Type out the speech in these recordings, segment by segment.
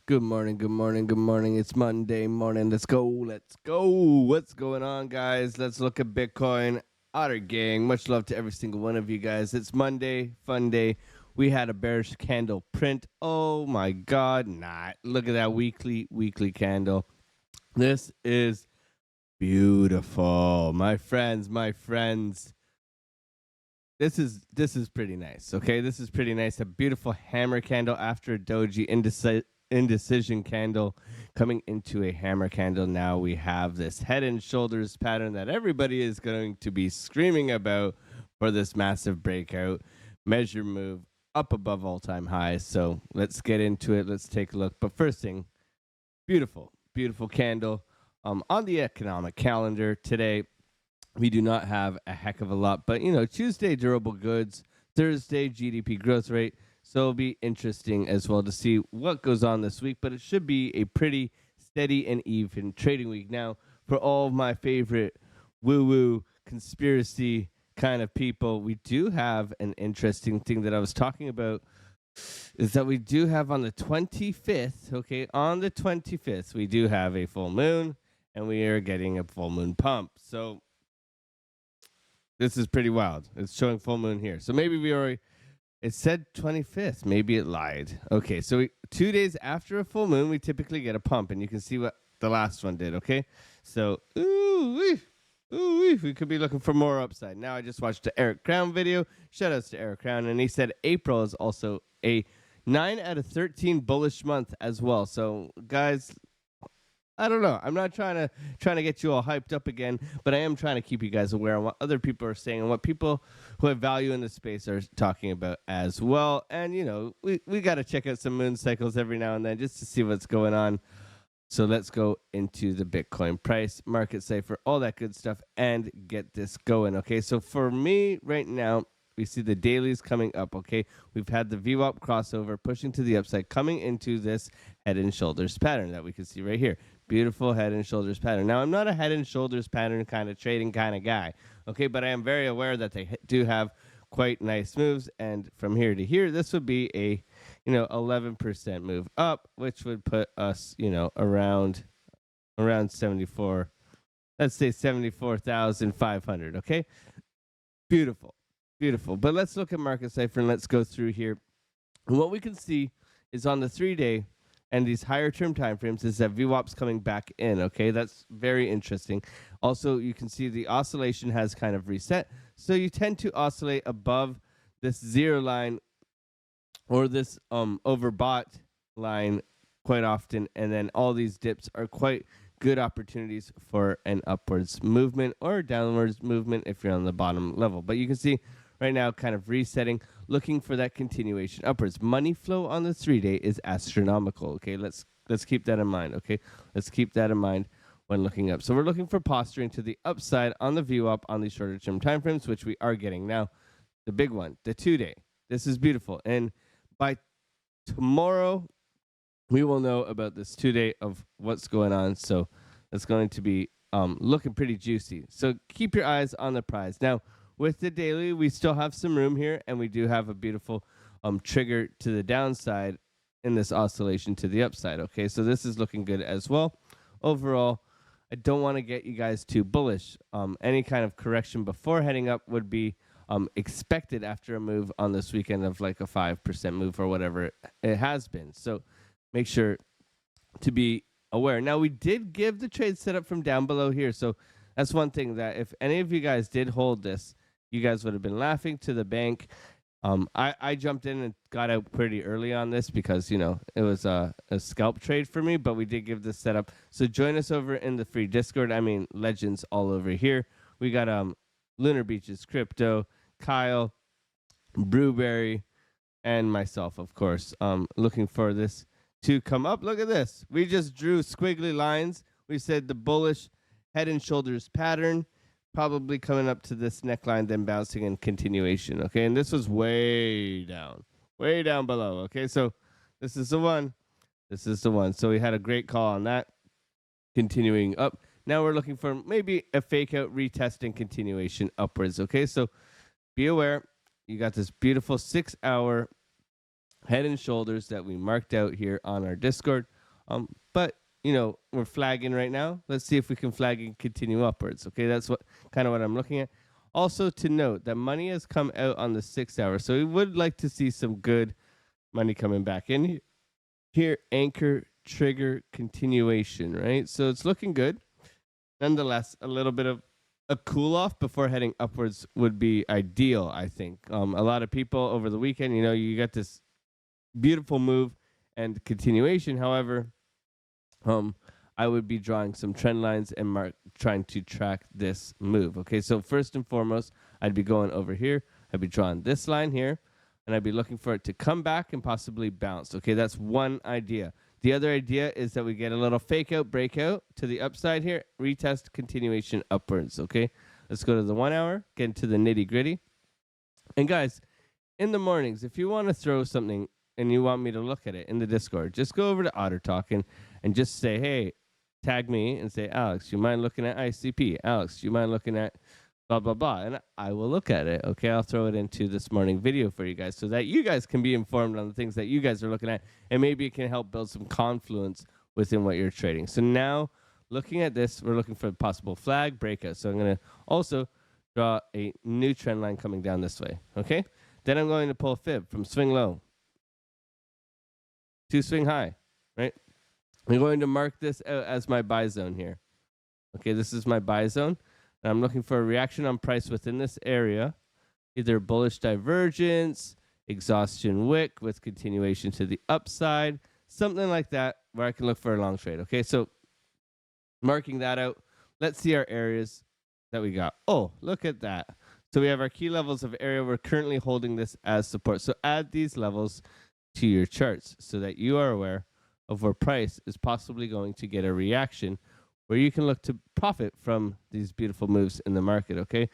Good morning, good morning, good morning. It's Monday morning. Let's go, let's go. What's going on, guys? Let's look at Bitcoin. Otter Gang, much love to every single one of you guys. It's Monday, fun day. We had a bearish candle print. Oh my God, not. Look at that weekly candle. This is beautiful. My friends, my friends. This is pretty nice. Okay, this is pretty nice. A beautiful hammer candle after a doji indecision candle coming into a hammer candle. Now we have this head and shoulders pattern that everybody is going to be screaming about for this massive breakout measure move up above all-time highs. So let's get into it. Let's take a look. But first thing, beautiful candle. On the economic calendar today, we do not have a heck of a lot, but Tuesday durable goods, Thursday GDP growth rate. So it'll be interesting as well to see what goes on this week, but it should be a pretty steady and even trading week. Now, for all of my favorite woo-woo conspiracy kind of people, we do have an interesting thing that I was talking about is that we do have on the 25th, okay, on the 25th, we do have a full moon and we are getting a full moon pump. So this is pretty wild. It's showing full moon here. So maybe it said 25th. Maybe it lied. Okay, so 2 days after a full moon, we typically get a pump. And you can see what the last one did, okay? So, we could be looking for more upside. Now I just watched the Eric Crown video. Shout outs to Eric Crown. And he said April is also a 9 out of 13 bullish month as well. So, guys, I don't know. I'm not trying to get you all hyped up again, but I am trying to keep you guys aware of what other people are saying and what people who have value in the space are talking about as well. And we got to check out some moon cycles every now and then just to see what's going on. So let's go into the Bitcoin price, market cipher, all that good stuff, and get this going. Okay, so for me right now, we see the dailies coming up, okay? We've had the VWAP crossover pushing to the upside, coming into this head and shoulders pattern that we can see right here. Beautiful head and shoulders pattern. Now, I'm not a head and shoulders pattern kind of trading kind of guy, okay? But I am very aware that they do have quite nice moves. And from here to here, this would be a, 11% move up, which would put us, around 74, let's say 74,500, okay? Beautiful. But let's look at market cipher and let's go through here. And what we can see is on the 3-day and these higher term time frames is that VWAP's coming back in, okay? That's very interesting. Also, you can see the oscillation has kind of reset. So you tend to oscillate above this zero line or this overbought line quite often. And then all these dips are quite good opportunities for an upwards movement or downwards movement if you're on the bottom level. But you can see right now kind of resetting, looking for that continuation upwards. Money flow on the 3-day is astronomical, okay? Let's keep that in mind, okay? Let's keep that in mind when looking up. So we're looking for posturing to the upside on the VWAP on these shorter term time frames, which we are getting. Now, the big one, the 2-day. This is beautiful. And by tomorrow, we will know about this 2-day of what's going on. So it's going to be looking pretty juicy. So keep your eyes on the prize. Now, with the daily, we still have some room here, and we do have a beautiful trigger to the downside in this oscillation to the upside. Okay, so this is looking good as well. Overall, I don't want to get you guys too bullish. Any kind of correction before heading up would be expected after a move on this weekend of like a 5% move or whatever it has been. So make sure to be aware. Now, we did give the trade setup from down below here. So that's one thing that if any of you guys did hold this, you guys would have been laughing to the bank. I jumped in and got out pretty early on this because, it was a scalp trade for me, but we did give this setup. So join us over in the free Discord. I mean, legends all over here. We got Lunar Beaches, Crypto, Kyle, Brewberry, and myself, of course. Looking for this to come up. Look at this. We just drew squiggly lines. We said the bullish head and shoulders pattern probably coming up to this neckline, then bouncing in continuation, okay? And this was way down below, okay? So this is the one. So we had a great call on that, continuing up. Now we're looking for maybe a fake out, retest, and continuation upwards, okay? So be aware, you got this beautiful 6-hour head and shoulders that we marked out here on our Discord. But we're flagging right now. Let's see if we can flag and continue upwards. Okay, that's what I'm looking at. Also to note that money has come out on the 6 hour, so we would like to see some good money coming back in here. Anchor, trigger, continuation, right? So it's looking good. Nonetheless, a little bit of a cool off before heading upwards would be ideal, I think. A lot of people over the weekend, you got this beautiful move and continuation. However, I would be drawing some trend lines and trying to track this move. Okay, so first and foremost, I'd be going over here. I'd be drawing this line here, and I'd be looking for it to come back and possibly bounce. Okay, that's one idea. The other idea is that we get a little fake out, breakout to the upside here, retest, continuation upwards. Okay, let's go to the 1 hour, get into the nitty gritty. And guys, in the mornings, if you want to throw something and you want me to look at it in the Discord, just go over to Otter Talk and just say, hey, tag me and say, Alex, you mind looking at ICP? Alex, you mind looking at blah, blah, blah? And I will look at it. Okay, I'll throw it into this morning video for you guys so that you guys can be informed on the things that you guys are looking at, and maybe it can help build some confluence within what you're trading. So now, looking at this, we're looking for a possible flag breakout. So I'm going to also draw a new trend line coming down this way. Okay, then I'm going to pull a fib from swing low to swing high, right? I'm going to mark this out as my buy zone here. Okay, this is my buy zone. And I'm looking for a reaction on price within this area, either bullish divergence, exhaustion wick with continuation to the upside, something like that, where I can look for a long trade. Okay, so marking that out, let's see our areas that we got. Oh, look at that. So we have our key levels of area. We're currently holding this as support. So add these levels to your charts so that you are aware of where price is possibly going to get a reaction where you can look to profit from these beautiful moves in the market. Okay,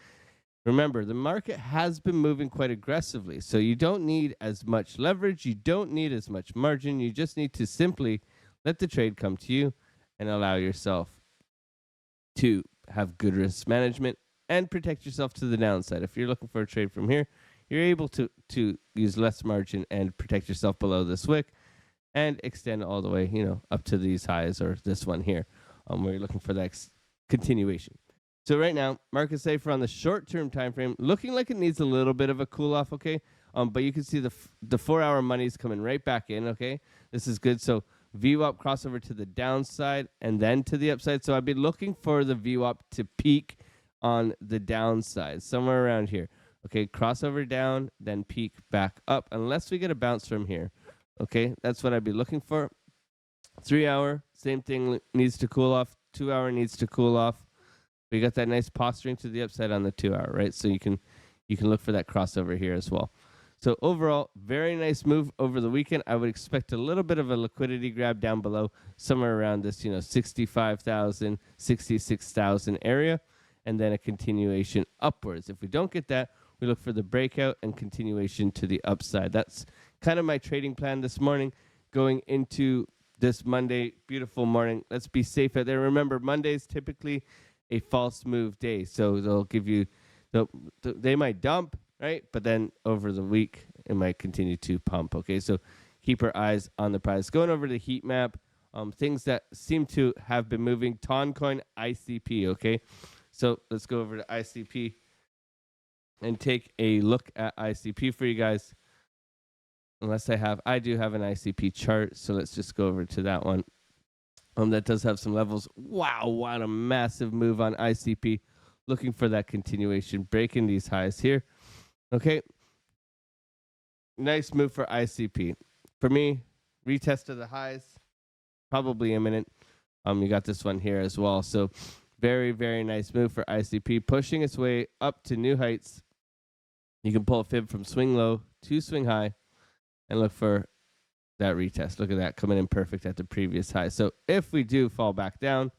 remember, the market has been moving quite aggressively, so you don't need as much leverage, you don't need as much margin. You just need to simply let the trade come to you and allow yourself to have good risk management and protect yourself to the downside. If you're looking for a trade from here, you're able to use less margin and protect yourself below this wick and extend all the way, up to these highs or this one here, where you're looking for that continuation. So right now, market safer on the short-term time frame, looking like it needs a little bit of a cool-off, okay? But you can see the 4 hour money is coming right back in, okay? This is good. So VWAP crossover to the downside and then to the upside. So I'd be looking for the VWAP to peak on the downside, somewhere around here. Okay, crossover down, then peak back up, unless we get a bounce from here. Okay, that's what I'd be looking for. 3 hour, same thing, needs to cool off. 2 hour needs to cool off. We got that nice posturing to the upside on the 2 hour, right? So you can look for that crossover here as well. So overall, very nice move over the weekend. I would expect a little bit of a liquidity grab down below, somewhere around this, 65,000, 66,000 area, and then a continuation upwards. If we don't get that, we look for the breakout and continuation to the upside. That's kind of my trading plan this morning going into this Monday. Beautiful morning. Let's be safe out there. Remember, Monday is typically a false move day. So they'll give you, they might dump, right? But then over the week, it might continue to pump. Okay, so keep our eyes on the price. Going over the heat map, things that seem to have been moving. Toncoin, ICP, okay? So let's go over to ICP and take a look at ICP for you guys. I do have an ICP chart, so let's just go over to that one. That does have some levels. Wow, what a massive move on ICP. Looking for that continuation, breaking these highs here. Okay, nice move for ICP. For me, retest of the highs, probably imminent. You got this one here as well. So very, very nice move for ICP, pushing its way up to new heights. You can pull a fib from swing low to swing high and look for that retest. Look at that, coming in perfect at the previous high. So if we do fall back down,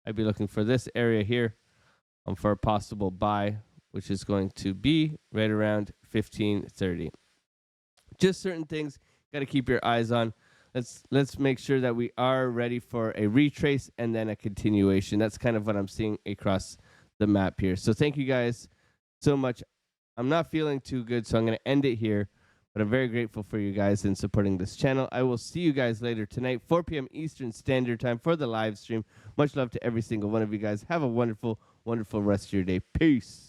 I'd be looking for this area here for a possible buy, which is going to be right around 1530. Just certain things got to keep your eyes on. Let's make sure that we are ready for a retrace and then a continuation. That's kind of what I'm seeing across the map here. So thank you guys so much. I'm not feeling too good, so I'm going to end it here. But But I'm very grateful for you guys in supporting this channel. I will see you guys later tonight, 4 p.m. Eastern Standard Time for the live stream. Much love to every single one of you guys. Have a wonderful, wonderful rest of your day. Peace.